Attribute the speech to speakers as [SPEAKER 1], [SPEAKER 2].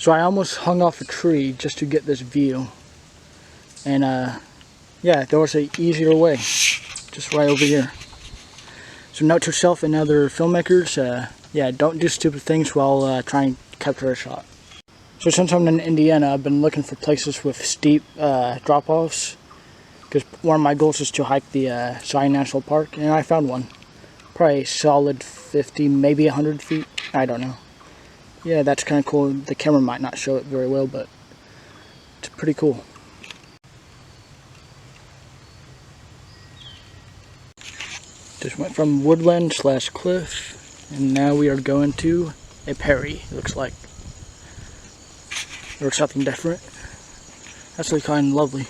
[SPEAKER 1] So I almost hung off a tree just to get this view. And yeah, there was an easier way, just right over here. So note to self and other filmmakers, yeah, don't do stupid things while trying to capture a shot. So since I'm in Indiana, I've been looking for places with steep drop-offs, because one of my goals is to hike the Zion National Park, and I found one. Probably a solid 50, maybe 100 feet, I don't know. Yeah, that's kind of cool. The camera might not show it very well, but it's pretty cool. Just went from woodland / cliff, and now we are going to a prairie, it looks like. Or something different. That's really kind of lovely.